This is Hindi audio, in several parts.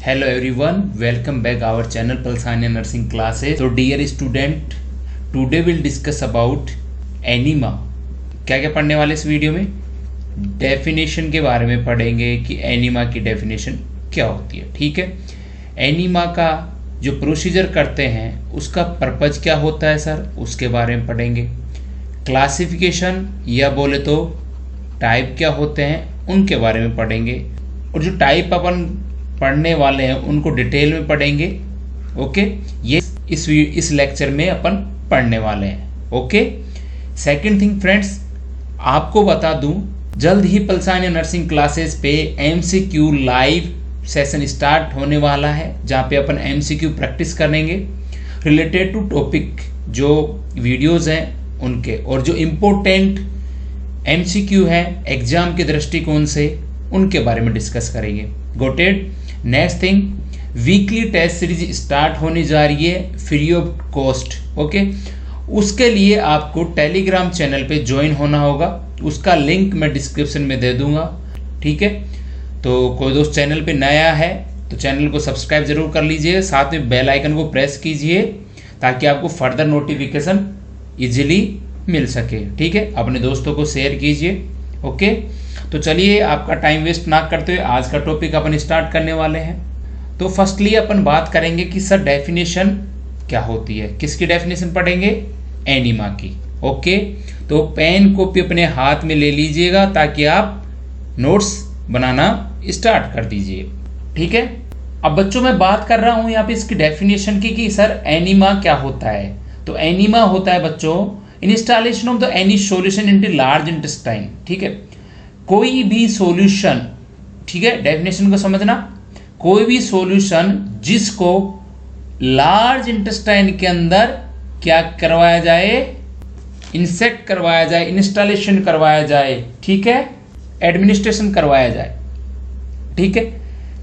Hello everyone, welcome back our channel Palsania Nursing Classes. So dear student, today we'll discuss about enema. क्या क्या पढ़ने वाले इस वीडियो में? डेफिनेशन के बारे में पढ़ेंगे कि एनीमा की डेफिनेशन क्या होती है। ठीक है, एनीमा का जो प्रोसीजर करते हैं उसका पर्पज क्या होता है सर, उसके बारे में पढ़ेंगे। क्लासिफिकेशन या बोले तो टाइप क्या होते हैं उनके बारे में पढ़ेंगे, और जो टाइप अपन पढ़ने वाले हैं उनको डिटेल में पढ़ेंगे। ओके, ये इस लेक्चर में अपन पढ़ने वाले हैं। ओके, सेकंड थिंग फ्रेंड्स, आपको बता दूं जल्द ही पल्सानिया नर्सिंग क्लासेस पे एमसीक्यू लाइव सेशन स्टार्ट होने वाला है, जहां पे अपन एमसीक्यू प्रैक्टिस करेंगे रिलेटेड टू टॉपिक जो वीडियोस हैं उनके, और जो इम्पोर्टेंट एमसीक्यू है एग्जाम के दृष्टिकोण से उनके बारे में डिस्कस करेंगे। Got it. Next thing, weekly test series start होने जा रही है फ्री ऑफ कॉस्ट। ओके, उसके लिए आपको टेलीग्राम चैनल पे ज्वाइन होना होगा, उसका लिंक मैं डिस्क्रिप्शन में दे दूंगा। ठीक है, तो कोई दोस्त चैनल पे नया है तो चैनल को सब्सक्राइब जरूर कर लीजिए, साथ में बेल आइकन को प्रेस कीजिए ताकि आपको फर्दर नोटिफिकेशन इजीली मिल सके। ठीक है, अपने दोस्तों को शेयर कीजिए। ओके, तो चलिए आपका टाइम वेस्ट ना करते हुए आज का टॉपिक अपन स्टार्ट करने वाले हैं। तो फर्स्टली अपन बात करेंगे कि सर डेफिनेशन क्या होती है। किसकी डेफिनेशन पढ़ेंगे? एनीमा की। ओके, तो पेन कॉपी अपने हाथ में ले लीजिएगा ताकि आप नोट्स बनाना स्टार्ट कर दीजिए। ठीक है, अब बच्चों मैं बात कर रहा हूं यहाँ पे इसकी डेफिनेशन की कि सर एनीमा क्या होता है। तो एनीमा होता है बच्चों installation of the any solution into large intestine. ठीक है, कोई भी सॉल्यूशन, ठीक है, डेफिनेशन को समझना, कोई भी सॉल्यूशन जिसको लार्ज इंटेस्टाइन के अंदर क्या करवाया जाए, इंसेक्ट करवाया जाए, इंस्टॉलेशन करवाया जाए। ठीक है, एडमिनिस्ट्रेशन करवाया जाए। ठीक है,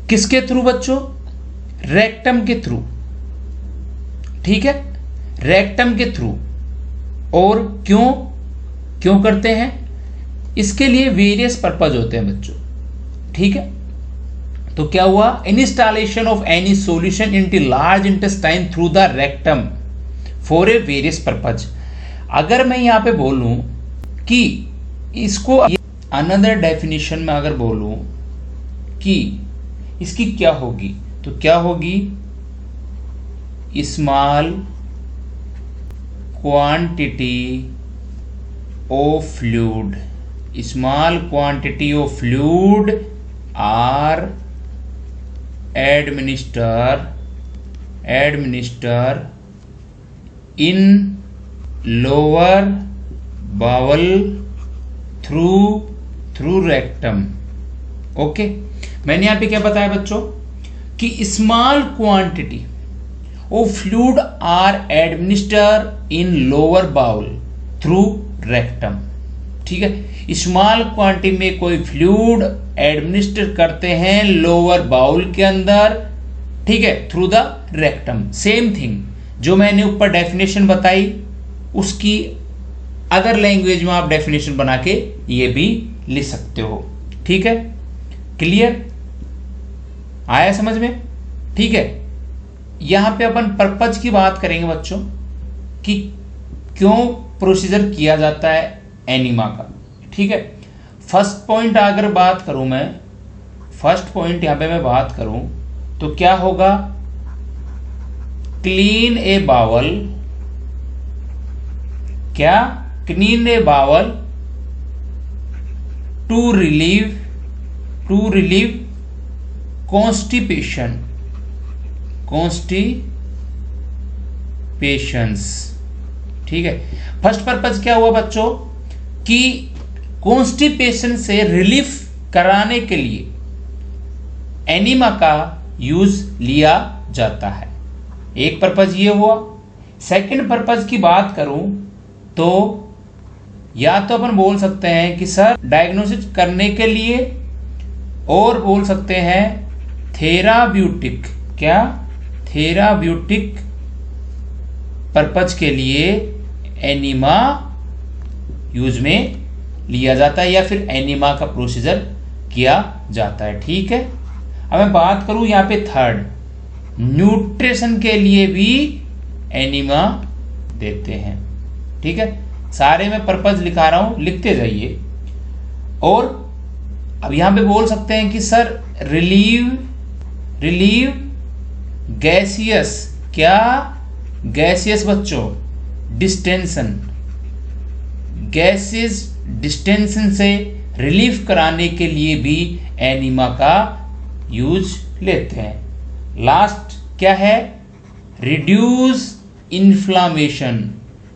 किसके थ्रू बच्चों? रेक्टम के थ्रू। ठीक है, रेक्टम के थ्रू। और क्यों करते हैं? इसके लिए वेरियस पर्पज होते हैं बच्चों। ठीक है, तो क्या हुआ? Installation of any solution into large intestine through the rectum for a various purpose. अगर मैं यहां पे बोलूं कि इसको अनदर डेफिनेशन में अगर बोलूं कि इसकी क्या होगी, तो क्या होगी? Small quantity of fluid, small quantity of fluid are administered in lower bowel through rectum। Okay, मैंने यहाँ पे क्या बताया बच्चों कि small quantity of fluid are administered in lower bowel through rectum. ठीक है, स्मॉल क्वांटिटी में कोई फ्लूइड एडमिनिस्टर करते हैं लोअर बाउल के अंदर। ठीक है, through the rectum. Same thing जो मैंने ऊपर डेफिनेशन बताई उसकी अदर लैंग्वेज में आप डेफिनेशन बना के ये भी लिख सकते हो। ठीक है, क्लियर आया समझ में? ठीक है, यहां पे अपन पर्पज की बात करेंगे बच्चों कि क्यों प्रोसीजर किया जाता है एनीमा का। ठीक है, फर्स्ट पॉइंट अगर बात करूं मैं, फर्स्ट पॉइंट यहां पे मैं बात करूं तो क्या होगा? क्लीन ए बावल, क्या? Clean a bowel to relieve constipations. ठीक है, फर्स्ट पर्पज क्या हुआ बच्चों कि कॉन्स्टिपेशन से रिलीफ कराने के लिए एनीमा का यूज लिया जाता है। एक पर्पज ये हुआ। सेकंड पर्पज की बात करूं तो या तो अपन बोल सकते हैं कि सर डायग्नोसिस करने के लिए, और बोल सकते हैं थेराब्यूटिक, क्या? थेराब्यूटिक पर्पज के लिए एनीमा यूज में लिया जाता है या फिर एनीमा का प्रोसीजर किया जाता है। ठीक है, अब मैं बात करूं यहाँ पे थर्ड, न्यूट्रिशन के लिए भी एनीमा देते हैं। ठीक है, सारे में पर्पज लिखा रहा हूं, लिखते जाइए। और अब यहां पे बोल सकते हैं कि सर रिलीव गैसियस, क्या गैसियस बच्चों, डिस्टेंशन, गैसेस डिस्टेंशन से रिलीफ कराने के लिए भी एनीमा का यूज लेते हैं। लास्ट क्या है, रिड्यूस इन्फ्लामेशन,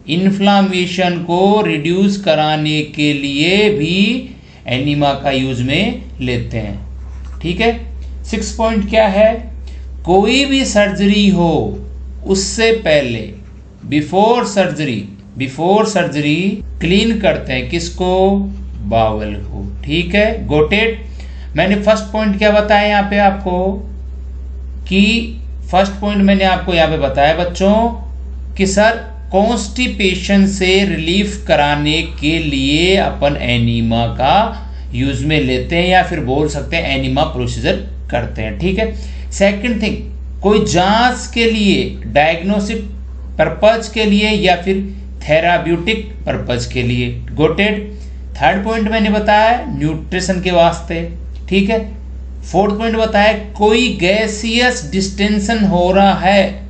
इन्फ्लामेशन को रिड्यूस कराने के लिए भी एनीमा का यूज में लेते हैं। ठीक है, 6 पॉइंट क्या है, कोई भी सर्जरी हो उससे पहले बिफोर सर्जरी क्लीन करते हैं किसको, बावल को। ठीक है, गॉट इट। मैंने फर्स्ट पॉइंट क्या बताया यहाँ पे आपको, कि फर्स्ट पॉइंट मैंने आपको यहाँ पे बताया बच्चों कि सर कॉन्स्टिपेशन से रिलीफ कराने के लिए अपन एनीमा का यूज में लेते हैं, या फिर बोल सकते हैं एनीमा प्रोसीजर करते हैं। ठीक है, सेकंड थिंग, कोई जांच के लिए, डायग्नोस्टिक पर्पज के लिए या फिर थेराप्यूटिक पर्पज के लिए, गॉट इट। थर्ड पॉइंट मैंने बताया न्यूट्रिशन के वास्ते। ठीक है, फोर्थ पॉइंट बताया कोई गैसियस डिस्टेंशन हो रहा है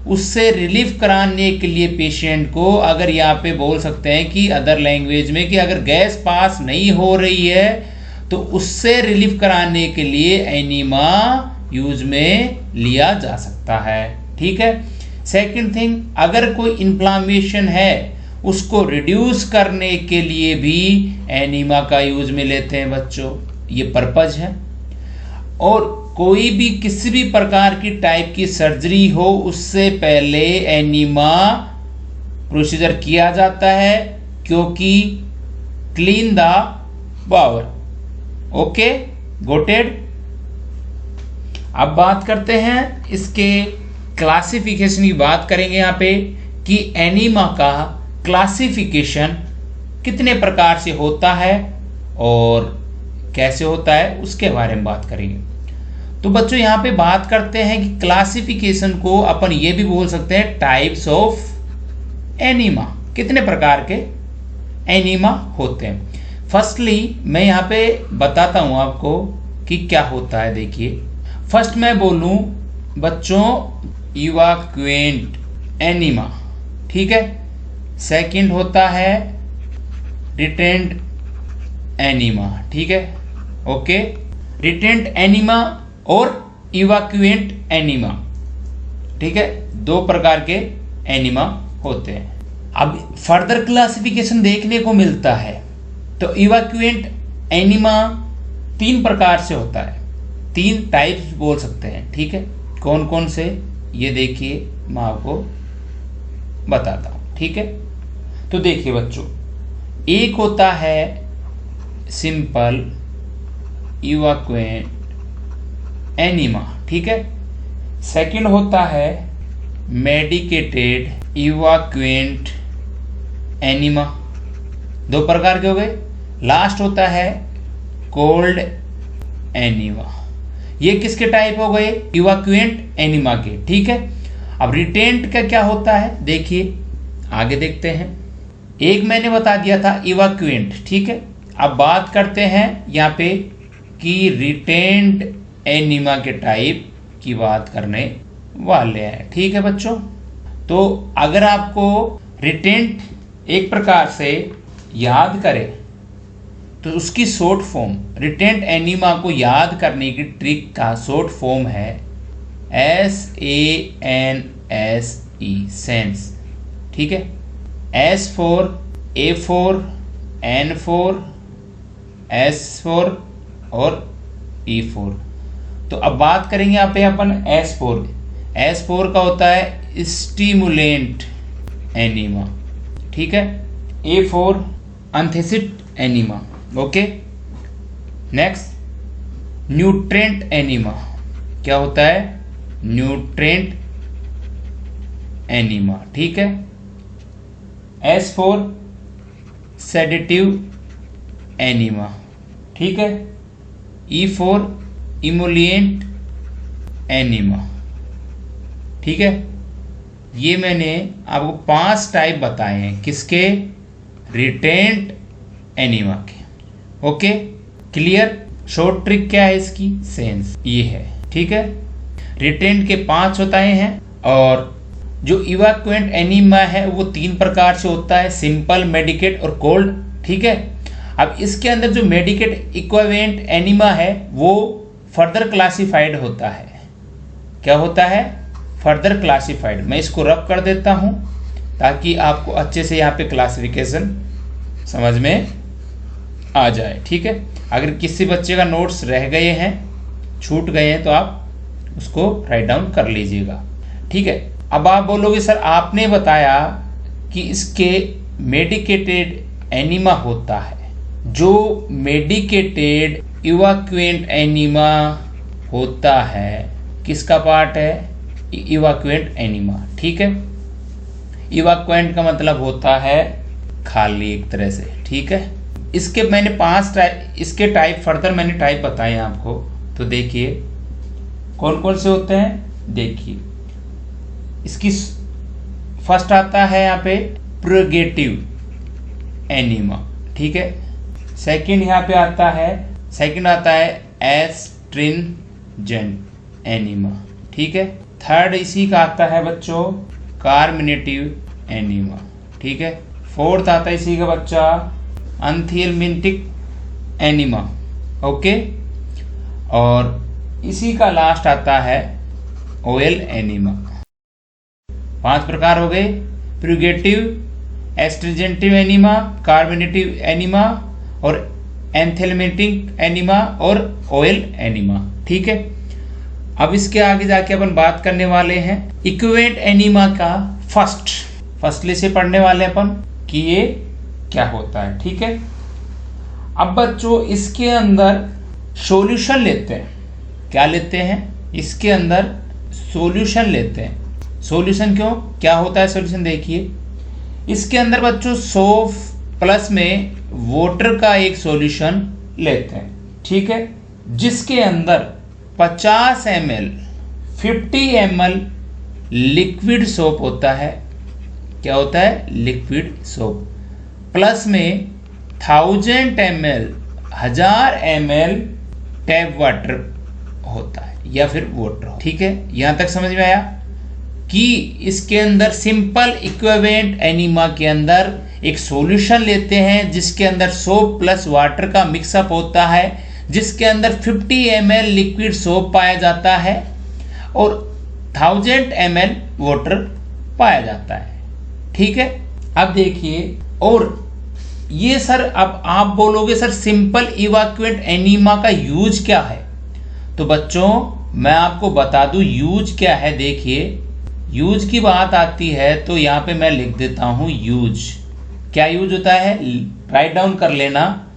उससे रिलीफ कराने के लिए पेशेंट को, अगर यहाँ पे बोल सकते हैं कि अदर लैंग्वेज में कि अगर गैस पास नहीं हो रही है तो उससे रिलीफ कराने के लिए एनीमा यूज में लिया जा सकता है। ठीक है, सेकंड थिंग, अगर कोई इन्फ्लामेशन है उसको रिड्यूस करने के लिए भी एनीमा का यूज में लेते हैं बच्चों, ये पर्पज है। और कोई भी किसी भी प्रकार की टाइप की सर्जरी हो उससे पहले एनीमा प्रोसीजर किया जाता है, क्योंकि clean the bowel. Okay, got it. अब बात करते हैं इसके क्लासिफिकेशन की बात करेंगे यहाँ पे कि एनीमा का क्लासिफिकेशन कितने प्रकार से होता है और कैसे होता है उसके बारे में बात करेंगे। तो बच्चों यहाँ पे बात करते हैं कि क्लासिफिकेशन को अपन ये भी बोल सकते हैं टाइप्स ऑफ एनीमा, कितने प्रकार के एनीमा होते हैं। फर्स्टली मैं यहाँ पे बताता हूँ आपको कि क्या होता है। देखिए, फर्स्ट मैं बोलूँ बच्चों इवाक्वेंट एनीमा, ठीक है। सेकंड होता है रिटेंट एनीमा, ठीक है, ओके। रिटेंट एनीमा और इवाक्वेंट एनीमा, ठीक है, दो प्रकार के एनीमा होते हैं। अब फर्दर क्लासिफिकेशन देखने को मिलता है तो इवाक्वेंट एनीमा 3 प्रकार से होता है, 3 टाइप्स बोल सकते हैं, ठीक है। कौन कौन से ये देखिए मैं आपको बताता हूं, ठीक है। तो देखिए बच्चों, एक होता है सिंपल इवाक्वेंट एनीमा, ठीक है। सेकंड होता है मेडिकेटेड इवाक्वेंट एनीमा, 2 प्रकार के हो गए। लास्ट होता है कोल्ड एनीमा, ये किसके टाइप हो गए? इवाक्वेंट एनीमा के, ठीक है। अब रिटेंट का क्या होता है देखिए, आगे देखते हैं। एक मैंने बता दिया था इवाक्वेंट, ठीक है। अब बात करते हैं यहाँ पे कि रिटेंट एनीमा के टाइप की बात करने वाले हैं, ठीक है बच्चों। तो अगर आपको रिटेंट एक प्रकार से याद करें तो उसकी शॉर्ट फॉर्म, रिटेंट एनीमा को याद करने की ट्रिक का शॉर्ट फॉर्म है SANSE, सेंस, ठीक है। S for A4, N for S4 और E4। तो अब बात करेंगे यहाँ पे अपन S4। S4 का होता है स्टिमुलेंट एनीमा, ठीक है। A4 antacid enema, okay. Next nutrient enema, क्या होता है? न्यूट्रेंट एनीमा, ठीक है। S4 सेडेटिव एनीमा, ठीक है। E4 emollient enema. ठीक है, ये मैंने आपको 5 टाइप बताए हैं किसके, रिटेंट एनीमा के। Okay, clear. शॉर्ट ट्रिक क्या है इसकी, सेंस ये है। ठीक है, रिटेंट के 5 होताए हैं और जो इवाक्वेंट एनीमा है वो 3 प्रकार से होता है, सिंपल, मेडिकेट और कोल्ड। ठीक है, अब इसके अंदर जो मेडिकेट इक्विवेलेंट एनीमा है वो फर्दर क्लासिफाइड होता है। क्या होता है, फर्दर क्लासिफाइड। मैं इसको रब कर देता हूं ताकि आपको अच्छे से यहाँ पे क्लासिफिकेशन समझ में आ जाए। ठीक है, अगर किसी बच्चे का नोट्स रह गए हैं, छूट गए हैं, तो आप उसको राइट डाउन कर लीजिएगा। ठीक है, अब आप बोलोगे सर आपने बताया कि इसके मेडिकेटेड एनीमा होता है। जो मेडिकेटेड इवाक्वेंट एनीमा होता है किसका पार्ट है, इवाक्वेंट एनीमा। ठीक है, इवाक्वेंट का मतलब होता है खाली एक तरह से। ठीक है, इसके मैंने 5 टाइप, इसके टाइप फर्दर मैंने टाइप बताए हैं आपको। तो देखिए कौन कौन से होते हैं। देखिए इसकी फर्स्ट आता है यहाँ पे प्रोगेटिव एनीमा। ठीक है, सेकंड यहाँ पे आता है, सेकंड आता है एस्ट्रिंजेंट एनीमा। ठीक है, थर्ड इसी का आता है बच्चों कार्मिनेटिव एनीमा। ठीक है, फोर्थ आता है इसी का बच्चा एंथेल्मिंटिक एनीमा। ओके, और इसी का लास्ट आता है ओएल एनीमा। 5 प्रकार हो गए, प्रोगेटिव, एस्ट्रिजेंटिव एनीमा, कार्मिनेटिव एनीमा और एंथेल्मिंटिक एनीमा और ओएल एनीमा। ठीक है, अब इसके आगे जाके अपन बात करने वाले हैं इक्विवेलेंट एनीमा का। फर्स्टली से पढ़ने वाले अपन कि ये क्या होता है। ठीक है, अब बच्चों इसके अंदर सॉल्यूशन लेते हैं। क्या लेते हैं, इसके अंदर सॉल्यूशन लेते हैं। सॉल्यूशन क्यों, क्या होता है सॉल्यूशन, देखिए इसके अंदर बच्चों सोप प्लस में वाटर का एक सॉल्यूशन लेते हैं। ठीक है, जिसके अंदर 50 ml 50 ml लिक्विड सोप होता है। क्या होता है, लिक्विड सोप, प्लस में 1000 ml 1000 ml टैप वाटर होता है या फिर वाटर। ठीक है, यहां तक समझ में आया कि इसके अंदर सिंपल इक्विवेलेंट एनीमा के अंदर एक सॉल्यूशन लेते हैं जिसके अंदर सोप प्लस वाटर का मिक्सअप होता है, जिसके अंदर 50 ml लिक्विड सोप पाया जाता है और 1000 ml वाटर पाया जाता है। ठीक है, अब देखिए, और ये सर अब आप बोलोगे सर सिंपल इवाक्वेंट एनीमा का यूज क्या है। तो बच्चों मैं आपको बता दूं यूज क्या है। देखिए यूज की बात आती है तो यहां पे मैं लिख देता हूं यूज। क्या यूज होता है, राइट डाउन कर लेना,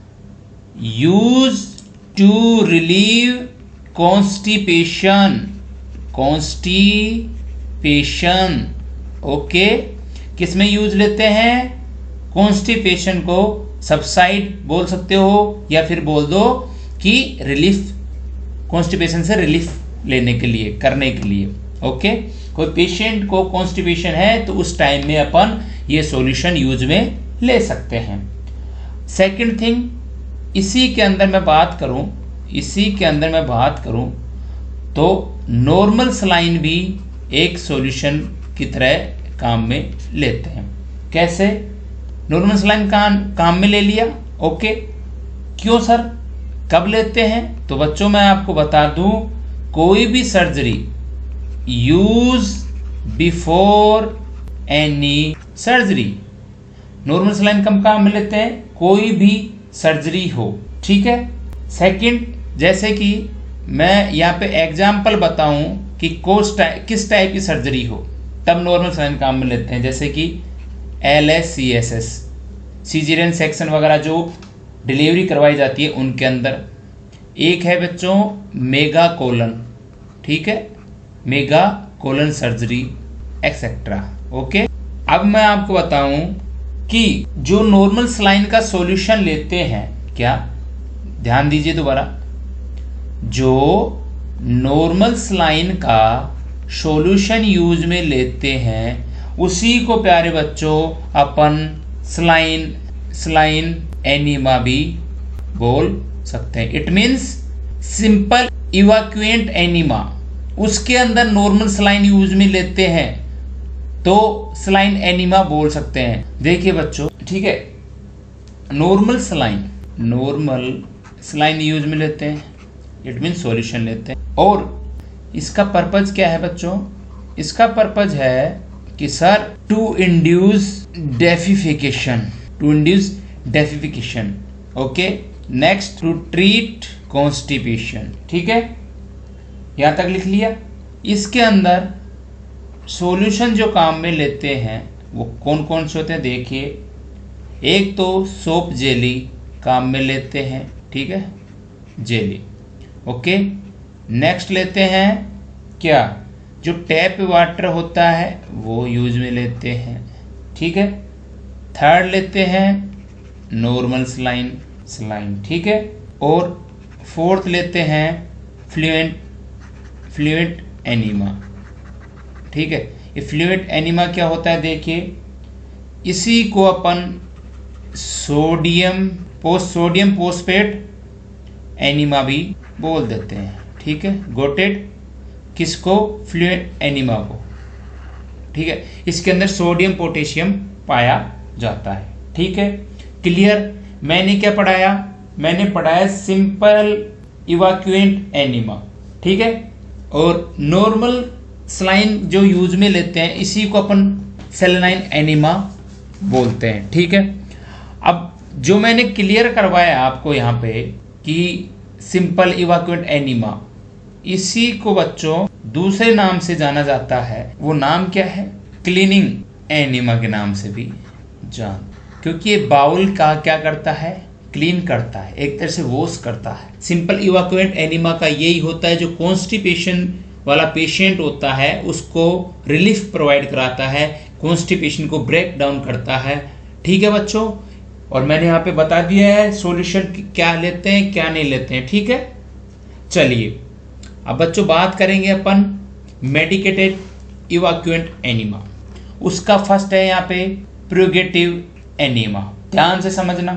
use to relieve constipation. Constipation, okay, किसमें यूज लेते हैं, कॉन्स्टिपेशन को सबसाइड बोल सकते हो या फिर बोल दो कि रिलीफ, कॉन्स्टिपेशन से रिलीफ लेने के लिए, करने के लिए। ओके, कोई पेशेंट को कॉन्स्टिपेशन है तो उस टाइम में अपन ये सॉल्यूशन यूज में ले सकते हैं। सेकंड थिंग, इसी के अंदर मैं बात करूं तो नॉर्मल सलाइन भी एक सॉल्यूशन की तरह काम में लेते हैं। कैसे, नॉर्मल सलाइन काम में ले लिया। ओके, क्यों सर, कब लेते हैं, तो बच्चों मैं आपको बता दूं कोई भी surgery use before any surgery, normal saline कब काम में लेते हैं, कोई भी सर्जरी हो। ठीक है, सेकंड, जैसे कि मैं यहाँ पे एग्जाम्पल बताऊं कि किस टाइप की सर्जरी हो तब नॉर्मल सलाइन काम में लेते हैं। जैसे कि LS-CSS, सीजेरियन सेक्शन वगैरह जो डिलीवरी करवाई जाती है उनके अंदर। एक है बच्चों मेगा कोलन, ठीक है, mega colon surgery etcetera. Okay, अब मैं आपको बताऊं कि जो नॉर्मल सलाइन का सॉल्यूशन लेते हैं, क्या ध्यान दीजिए दोबारा, जो नॉर्मल सलाइन का सॉल्यूशन यूज में लेते हैं, उसी को प्यारे बच्चों अपन सलाइन एनीमा भी बोल सकते हैं। इट मीन्स सिंपल इवाक्यूएंट एनीमा, उसके अंदर नॉर्मल सलाइन यूज में लेते हैं तो सलाइन एनीमा बोल सकते हैं। देखिए बच्चों, ठीक है, नॉर्मल सलाइन यूज में लेते हैं, इट मीन्स सॉल्यूशन लेते हैं। और इसका पर्पज क्या है बच्चों? इसका पर्पज है कि sir to induce defecation, okay. Next, to treat constipation, ठीक है, यहां तक लिख लिया। इसके अंदर सॉल्यूशन जो काम में लेते हैं वो कौन कौन से होते हैं देखिए। एक तो सोप जेली काम में लेते हैं, ठीक है, जेली, ओके। नेक्स्ट लेते हैं क्या, जो टैप वाटर होता है वो यूज में लेते हैं, ठीक है। थर्ड लेते हैं नॉर्मल सलाइन, ठीक है। और फोर्थ लेते हैं फ्लूएंट एनीमा, ठीक है। ये फ्लूएंट एनीमा क्या होता है देखिए, इसी को अपन सोडियम फोस्फेट एनीमा भी बोल देते हैं, ठीक है। गोटेड किसको? फ्लूएंट एनीमा को, ठीक है। इसके अंदर सोडियम पोटेशियम पाया जाता है, ठीक है। क्लियर? मैंने क्या पढ़ाया? मैंने पढ़ाया सिंपल इवाक्यूएंट एनीमा, ठीक है। और नॉर्मल सलाइन जो यूज में लेते हैं इसी को अपन सेलेनाइन एनीमा बोलते हैं, ठीक है। अब जो मैंने क्लियर करवाया आपको यहाँ पे कि सिंपल इवाक्यूएंट एनीमा, इसी को बच्चों दूसरे नाम से जाना जाता है। वो नाम क्या है? क्लीनिंग एनीमा के नाम से भी जान, क्योंकि ये बाउल का क्या करता है? क्लीन करता है, एक तरह से वॉश करता है। सिंपल इवाक्यूएंट एनीमा का यही होता है, जो कॉन्स्टिपेशन वाला पेशेंट होता है उसको रिलीफ प्रोवाइड कराता है, कॉन्स्टिपेशन को ब्रेक डाउन करता है, ठीक है बच्चों। और मैंने यहाँ पे बता दिया है सॉल्यूशन क्या लेते हैं क्या नहीं लेते हैं, ठीक है। चलिए अब बच्चों बात करेंगे अपन मेडिकेटेड इवाक्यूएंट एनीमा। उसका फर्स्ट है यहाँ पे प्रोगेटिव एनीमा, ध्यान से समझना,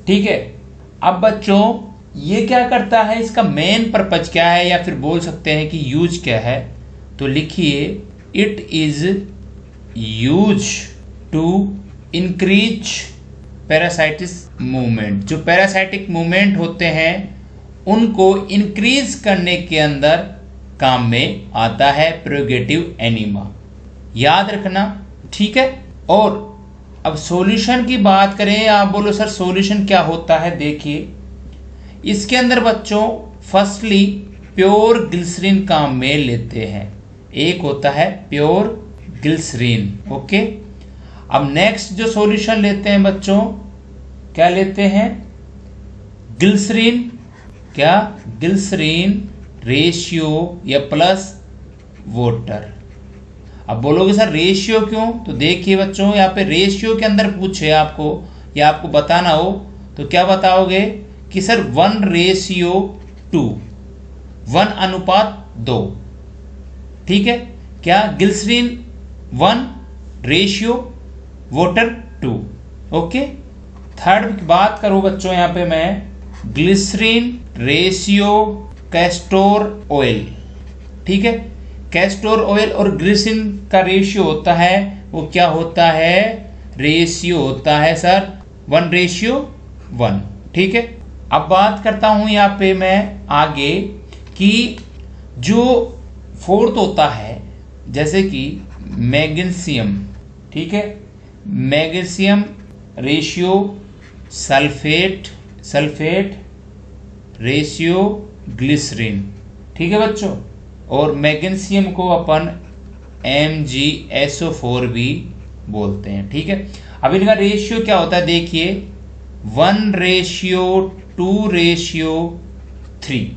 ठीक है। अब बच्चों ये क्या करता है, इसका मेन पर्पज क्या है, या फिर बोल सकते हैं कि यूज क्या है, तो लिखिए it is use to increase peristalsis movement. जो पैरासाइटिक मूवमेंट होते हैं उनको इंक्रीज करने के अंदर काम में आता है प्रोगेटिव एनीमा, याद रखना, ठीक है। और अब सॉल्यूशन की बात करें, आप बोलो सर सॉल्यूशन क्या होता है, देखिए इसके अंदर बच्चों फर्स्टली प्योर ग्लिसरीन काम में लेते हैं। एक होता है प्योर ग्लिसरीन, ओके। अब नेक्स्ट जो सॉल्यूशन लेते हैं बच्चों, क्या लेते हैं? ग्लिसरीन, क्या? ग्लिसरीन रेशियो या प्लस वाटर। अब बोलोगे सर रेशियो क्यों, तो देखिए बच्चों यहाँ पे रेशियो के अंदर पूछे आपको या आपको बताना हो तो क्या बताओगे कि सर 1:2, 1:2, ठीक है। क्या? Glycerine 1 ratio water 2, okay. Third बात करूं बच्चों यहाँ पे मैं, ग्लिसरीन रेशियो कैस्टोर ऑयल, ठीक है। कैस्टोर ऑयल और ग्लिसरीन का रेशियो होता है, वो क्या होता है? रेशियो होता है सर 1:1, ठीक है। अब बात करता हूं यहाँ पे मैं आगे कि जो फोर्थ होता है जैसे कि मैग्नीशियम, ठीक है, magnesium ratio sulphate ratio glycerine, ठीक है बच्चों। और मैग्नीशियम को अपन MgSO4 भी बोलते हैं, ठीक है। अब इनका रेशियो क्या होता है देखिए, 1:2:3।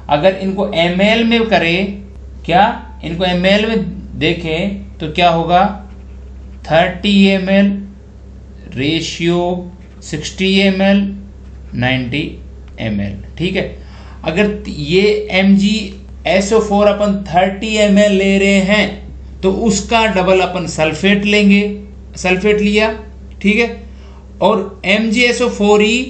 अगर इनको ml में करें, क्या इनको ml में देखें तो क्या होगा? 30 ml रेशियो 60 ml 90 ml, ठीक है। अगर ये SO4 अपन 30 ml ले रहे हैं तो उसका डबल अपन सल्फेट लेंगे, सल्फेट लिया, ठीक है, और MgSO4e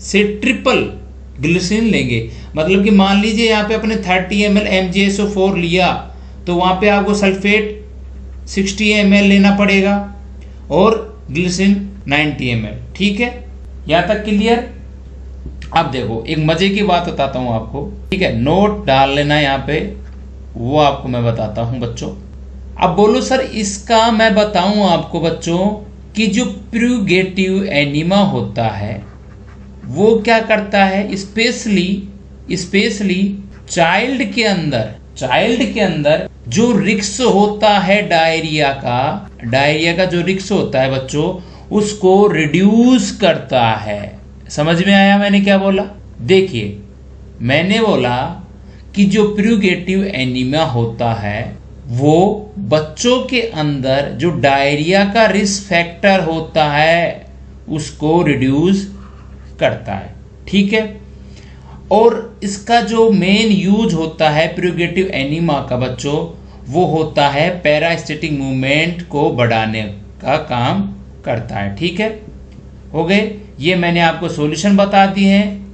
से ट्रिपल ग्लिसरीन लेंगे। मतलब कि मान लीजिए यहाँ पे अपने 30 ml MgSO4 लिया तो वहां पे आपको सल्फेट 60 ml लेना पड़ेगा और ग्लिसरीन 90 ml, ठीक है, यहां तक क्लियर। अब देखो एक मजे की बात बताता हूं आपको, ठीक है, नोट डाल लेना यहाँ पे, वो आपको मैं बताता हूं बच्चों। अब बोलो सर इसका मैं बताऊं आपको बच्चों कि जो प्यूरिगेटिव एनीमा होता है वो क्या करता है, स्पेशली चाइल्ड के अंदर जो रिक्स होता है डायरिया का जो रिक्स होता है बच्चों उसको रिड्यूस करता है। समझ में आया मैंने क्या बोला? देखिए मैंने बोला कि जो प्यूरिगेटिव एनीमिया होता है वो बच्चों के अंदर जो डायरिया का रिस्क फैक्टर होता है उसको रिड्यूस करता है, ठीक है। और इसका जो मेन यूज होता है प्यूरिगेटिव एनीमा का बच्चों वो होता है पैरास्टेटिक मूवमेंट को बढ़ाने का काम करता है, ठीक है। हो गए, ये मैंने आपको सॉल्यूशन बता दिए हैं,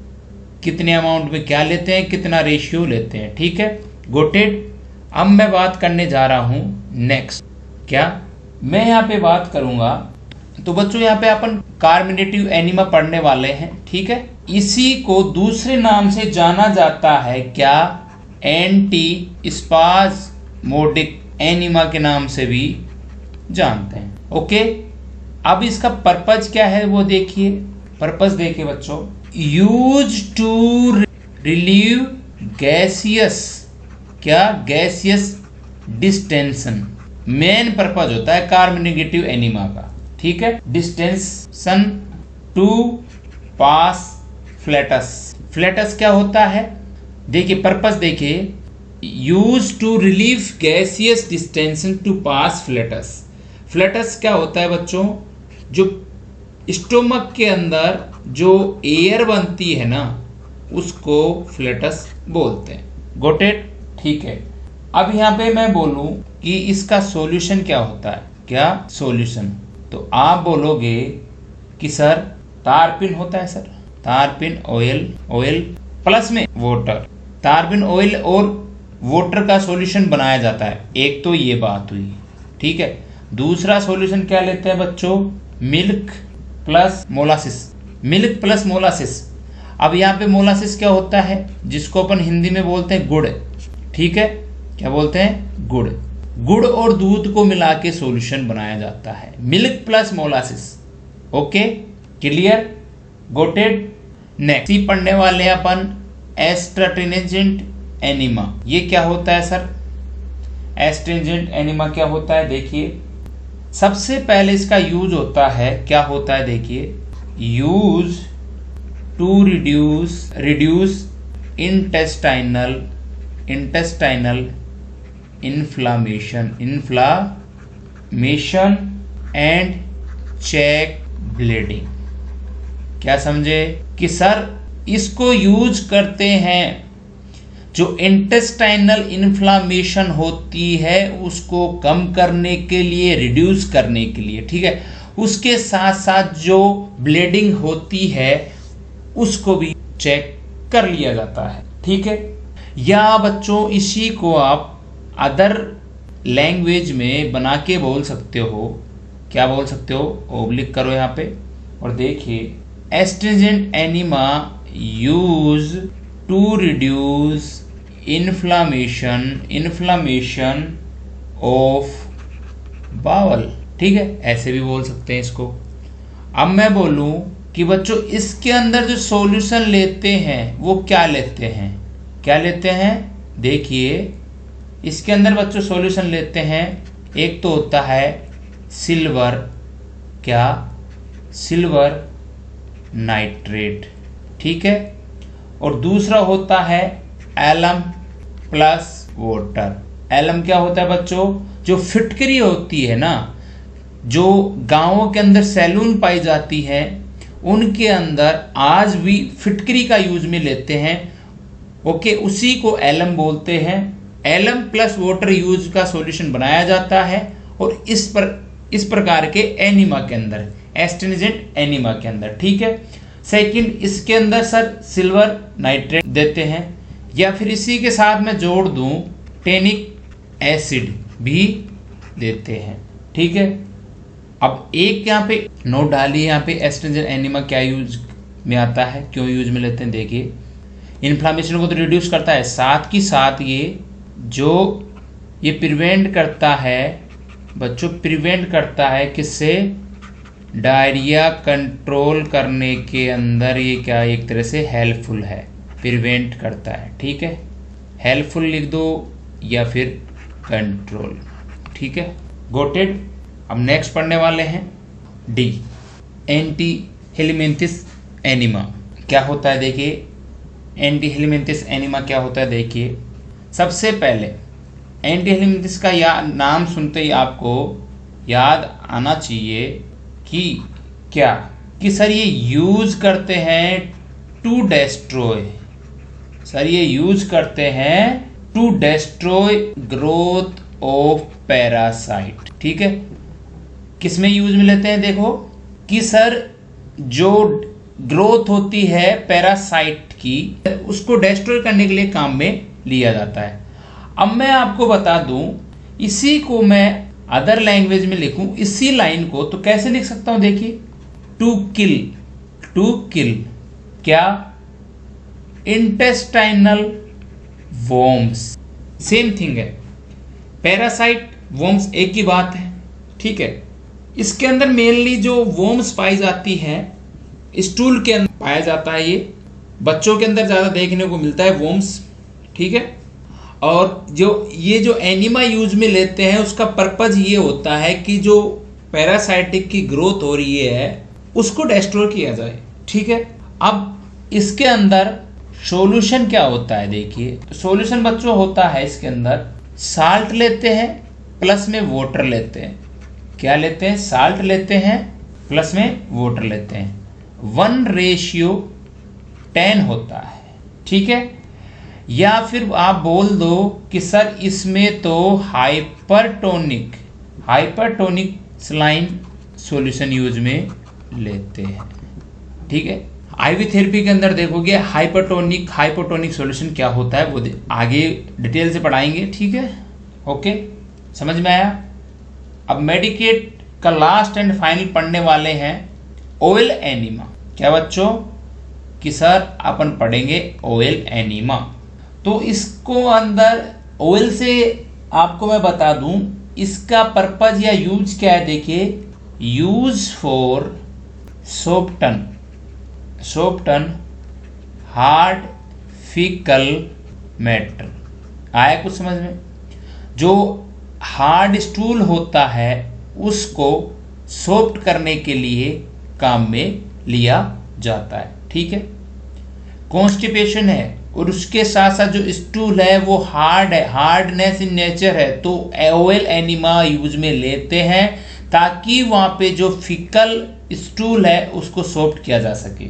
कितने अमाउंट में क्या लेते हैं, कितना रेशियो लेते हैं, ठीक है, गॉट इट। अब मैं बात करने जा रहा हूं नेक्स्ट, क्या मैं यहाँ पे बात करूंगा तो बच्चों यहाँ पे अपन कार्मिनेटिव एनीमा पढ़ने वाले हैं, ठीक है। इसी को दूसरे नाम से जाना जाता है क्या, एंटी स्पाज्मोडिक एनीमा के नाम से भी जानते हैं, ओके। अब इसका पर्पज क्या है वो देखिए, पर्पज देखिए बच्चों, use to relieve gaseous distension, main purpose होता है कार्मिनेटिव एनीमा का, ठीक है। डिस्टेंशन टू पास फ्लैटस क्या होता है, देखिए पर्पस देखिए, use to relieve gaseous distension to pass flatus क्या होता है बच्चों, जो स्टोमक के अंदर जो एयर बनती है ना उसको फ्लैटस बोलते हैं, गॉट इट, ठीक है। अब यहाँ पे मैं बोलूं कि इसका सॉल्यूशन क्या होता है, क्या सॉल्यूशन, तो आप बोलोगे कि सर तारपिन होता है, सर तारपिन ऑयल प्लस में वाटर, तारपिन ऑयल और वाटर का सॉल्यूशन बनाया जाता है, एक तो ये बात हुई, ठीक है। दूसरा सॉल्यूशन क्या लेते हैं बच्चों, मिल्क प्लस मोलासिस। अब यहाँ पे मोलासिस क्या होता है, जिसको अपन हिंदी में बोलते हैं गुड़, ठीक है, क्या बोलते हैं, गुड़ और दूध को मिला के सॉल्यूशन बनाया जाता है, milk plus molasses, okay, clear, got it. Next पढ़ने वाले हैं अपन एस्ट्रिंजेंट एनीमा, ये क्या होता है सर, एस्ट्रिंजेंट एनीमा क्या होता है, देखिए सबसे पहले इसका यूज होता है, क्या होता है देखिए, use to reduce intestinal inflammation and check bleeding. क्या समझे कि सर इसको यूज करते हैं, जो इंटेस्टाइनल इन्फ्लामेशन होती है उसको कम करने के लिए, रिड्यूस करने के लिए, ठीक है। उसके साथ साथ जो ब्लीडिंग होती है उसको भी चेक कर लिया जाता है, ठीक है। या बच्चों इसी को आप अदर लैंग्वेज में बना के बोल सकते हो, क्या बोल सकते हो, ओब्लिक करो यहाँ पे और देखिए, astringent enema use to reduce inflammation of bowel, ठीक है, ऐसे भी बोल सकते हैं इसको। अब मैं बोलूं कि बच्चों इसके अंदर जो सॉल्यूशन लेते हैं वो क्या लेते हैं, देखिए इसके अंदर बच्चों सॉल्यूशन लेते हैं, एक तो होता है सिल्वर नाइट्रेट, ठीक है, और दूसरा होता है एलम प्लस वाटर। एलम क्या होता है बच्चों, जो फिटकरी होती है ना, जो गांवों के अंदर सैलून पाई जाती है उनके अंदर आज भी फिटकरी का यूज में लेते हैं, ओके, उसी को एलम बोलते हैं। एलम प्लस वाटर यूज का सॉल्यूशन बनाया जाता है और इस प्रकार के एनीमा के अंदर, एस्ट्रिंजेंट एनीमा के अंदर, ठीक है। सेकंड, इसके अंदर सर सिल्वर नाइट्रेट देते हैं, या फिर इसी के साथ मैं जोड़ दूं टेनिक एसिड भी देते हैं, ठीक है। अब एक यहाँ पे नोट डालिए, यहाँ पे एस्ट्रिंजेंट एनीमा क्या यूज में आता है, क्यों यूज में लेते हैं। देखिए, इन्फ्लामेशन को तो रिड्यूस करता है, साथ ही साथ ये प्रिवेंट करता है बच्चों, प्रिवेंट करता है किससे, डायरिया कंट्रोल करने के अंदर ये क्या एक तरह से हेल्पफुल है, प्रिवेंट करता है, ठीक है। हेल्पफुल लिख दो या फिर कंट्रोल, ठीक है, गॉट इट। अब नेक्स्ट पढ़ने वाले हैं डी, एंटी हेलमिंथिस एनीमा क्या होता है। देखिए, एंटी हेलमिंथिस एनीमा क्या होता है। देखिए, सबसे पहले एंटी हेलमिंथिस का नाम सुनते ही आपको याद आना चाहिए कि क्या, कि सर ये यूज करते हैं टू डेस्ट्रॉय, सर ये यूज करते हैं to destroy growth of parasite, ठीक है। किसमें यूज में लेते हैं, देखो कि सर जो ग्रोथ होती है पैरासाइट की, उसको डेस्ट्रॉय करने के लिए काम में लिया जाता है। अब मैं आपको बता दूं, इसी को मैं अदर लैंग्वेज में लिखूं इसी लाइन को, तो कैसे लिख सकता हूं। देखिए, टू किल क्या, इंटेस्टाइनल वॉर्म्स, सेम थिंग है, पैरासाइट वॉर्म्स एक ही बात है, ठीक है। इसके अंदर मेनली जो वॉर्म्स पाई जाती है, स्टूल के अंदर पाया जाता है, ये बच्चों के अंदर ज्यादा देखने को मिलता है वॉर्म्स, ठीक है। और ये जो एनीमा यूज में लेते हैं, उसका पर्पज ये होता है कि जो पैरासाइटिक की ग्रोथ हो रही है उसको डिस्ट्रॉय किया जाए, ठीक है। अब इसके अंदर सॉल्यूशन क्या होता है। देखिए, सॉल्यूशन बच्चों होता है इसके अंदर साल्ट लेते हैं प्लस में वाटर लेते हैं, क्या लेते हैं, साल्ट लेते हैं प्लस में वाटर लेते हैं, 1:10 होता है, ठीक है। या फिर आप बोल दो कि सर इसमें तो हाइपरटोनिक सलाइन सॉल्यूशन यूज में लेते हैं, ठीक है। आईवी थेरेपी के अंदर देखोगे हाइपोटोनिक सॉल्यूशन क्या होता है, वो आगे डिटेल से पढ़ाएंगे, ठीक है, ओके, समझ में आया। अब मेडिकेट का लास्ट एंड फाइनल पढ़ने वाले हैं ओएल एनीमा, क्या बच्चों, कि सर अपन पढ़ेंगे ओएल एनीमा। तो इसको अंदर ओएल से आपको मैं बता दूं, इसका पर्पज या यूज क्या है। देखिए, use for soften hard faecal matter, आया कुछ समझ में। जो हार्ड स्टूल होता है उसको सॉफ्ट करने के लिए काम में लिया जाता है, ठीक है। कॉन्स्टिपेशन है और उसके साथ साथ जो स्टूल है वो हार्ड है, हार्डनेस इन नेचर है, तो ओएल एनीमा यूज में लेते हैं ताकि वहां पे जो फिकल स्टूल है उसको सॉफ्ट किया जा सके,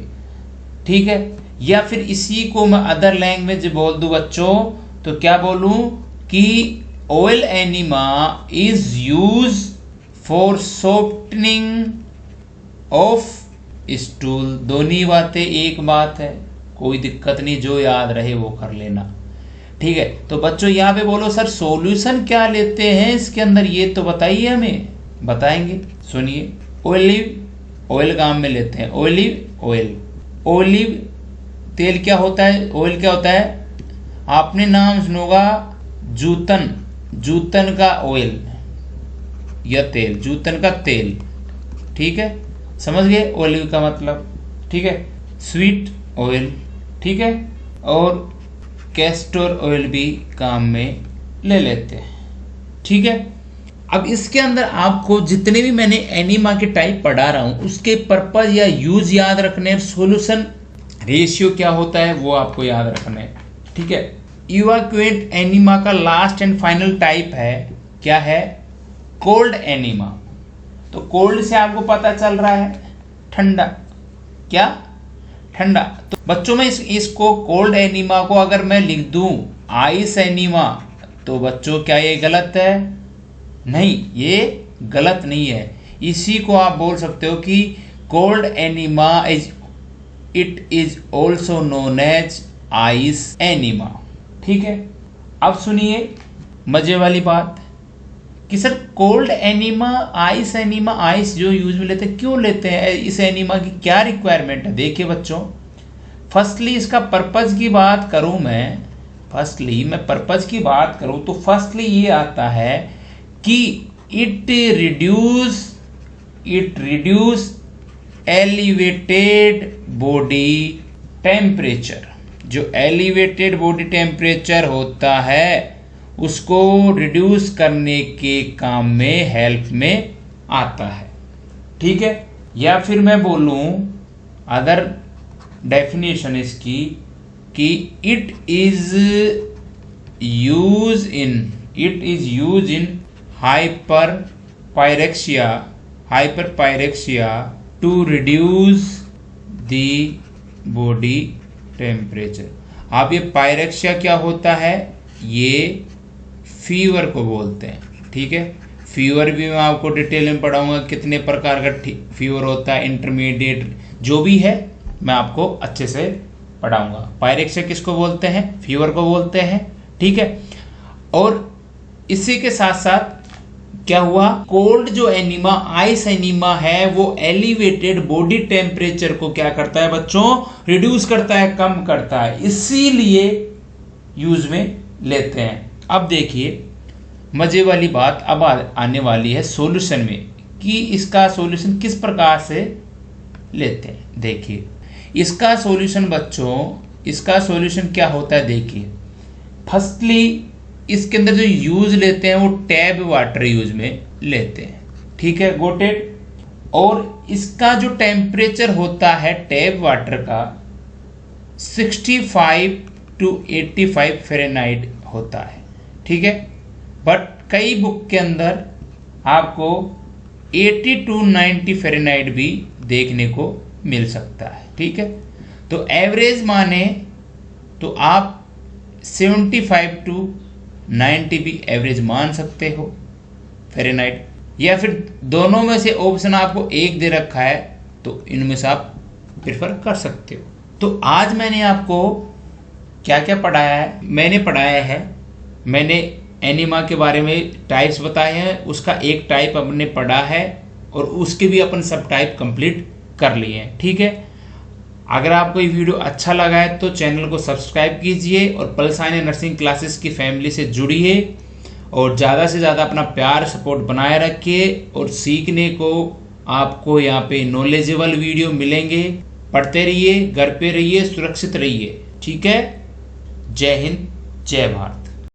ठीक है। या फिर इसी को मैं अदर लैंग्वेज बोल दूं बच्चों, तो क्या बोलूं कि oil enema is use for softening of stool. दोनों बातें एक बात है, कोई दिक्कत नहीं, जो याद रहे वो कर लेना, ठीक है। तो बच्चों यहाँ पे बोलो सर सॉल्यूशन क्या लेते हैं इसके अंदर, ये तो बताइए, हमें बताएंगे, सुनिए। ऑयल काम में लेते हैं, ऑलिव तेल क्या होता है, ऑयल क्या होता है, आपने नाम सुना होगा जूतन का ऑयल या तेल, जूतन का तेल, ठीक है, समझ गए ऑलिव का मतलब, ठीक है। स्वीट ऑयल, ठीक है, और कैस्टर ऑयल भी काम में ले लेते हैं, ठीक है। अब इसके अंदर आपको जितने भी मैंने एनीमा के टाइप पढ़ा रहा हूं उसके पर्पज या यूज याद रखने, सॉल्यूशन रेशियो क्या होता है वो आपको याद रखना है, ठीक है। इवाक्यूएट एनीमा का लास्ट एंड फाइनल टाइप है, क्या है, कोल्ड एनीमा। तो कोल्ड से आपको पता चल रहा है ठंडा, क्या ठंडा। तो बच्चों में इसको कोल्ड एनीमा को अगर मैं लिख दूं आइस एनीमा, तो बच्चों क्या ये गलत है? नहीं, ये गलत नहीं है। इसी को आप बोल सकते हो कि cold enema it is also known as ice enema. ठीक है, अब सुनिए मजे वाली बात कि sir cold enema, ice enema, ice जो यूज में लेते हैं, क्यों लेते हैं? इस एनीमा की क्या रिक्वायरमेंट है? देखिए बच्चों, फर्स्टली इसका पर्पज की बात करूं मैं, पर्पज की बात करूं तो फर्स्टली ये आता है कि it reduce elevated body temperature. जो एलिवेटेड बॉडी टेम्परेचर होता है उसको रिड्यूस करने के काम में हेल्प में आता है। ठीक है, या फिर मैं बोलूं अदर डेफिनेशन इसकी कि it is use in hyperpyrexia to reduce the body temperature. अब ये पायरेक्सिया क्या होता है? ये फीवर को बोलते हैं। ठीक है, फीवर भी मैं आपको डिटेल में पढ़ाऊंगा, कितने प्रकार का फीवर होता है, इंटरमीडिएट जो भी है मैं आपको अच्छे से पढ़ाऊंगा। पायरेक्सिया किसको बोलते हैं? फीवर को बोलते हैं। ठीक है, और इसी के साथ साथ क्या हुआ, कोल्ड जो एनीमा, आइस एनीमा है, वो एलिवेटेड बॉडी टेम्परेचर को क्या करता है बच्चों? रिड्यूस करता है, कम करता है, इसीलिए यूज में लेते हैं। अब देखिए मजे वाली बात अब आने वाली है सॉल्यूशन में, कि इसका सॉल्यूशन किस प्रकार से लेते हैं। देखिए इसका सॉल्यूशन बच्चों, इसका सॉल्यूशन क्या होता है? देखिए फर्स्टली इसके अंदर जो यूज लेते हैं वो टैब वाटर यूज में लेते हैं। ठीक है, गॉट इट। और इसका जो टेम्परेचर होता है टैब वाटर का 65 to 85 फ़ारेनहाइट होता है। ठीक है, बट कई बुक के अंदर आपको 80 to 90 फ़ारेनहाइट भी देखने को मिल सकता है। ठीक है, तो एवरेज माने तो आप 75 to 90 भी एवरेज मान सकते हो फ़ारेनहाइट, या फिर दोनों में से ऑप्शन आपको एक दे रखा है तो इनमें से आप प्रेफर कर सकते हो। तो आज मैंने आपको क्या क्या पढ़ाया है? मैंने एनीमा के बारे में टाइप्स बताए हैं, उसका एक टाइप हमने पढ़ा है और उसके भी अपन सब टाइप कंप्लीट कर लिए हैं। ठीक है, अगर आपको ये वीडियो अच्छा लगा है तो चैनल को सब्सक्राइब कीजिए और पलसानिया नर्सिंग क्लासेस की फैमिली से जुड़िए और ज़्यादा से ज़्यादा अपना प्यार सपोर्ट बनाए रखिए। और सीखने को आपको यहाँ पे नॉलेजेबल वीडियो मिलेंगे। पढ़ते रहिए, घर पे रहिए, सुरक्षित रहिए। ठीक है, जय हिंद, जय भारत।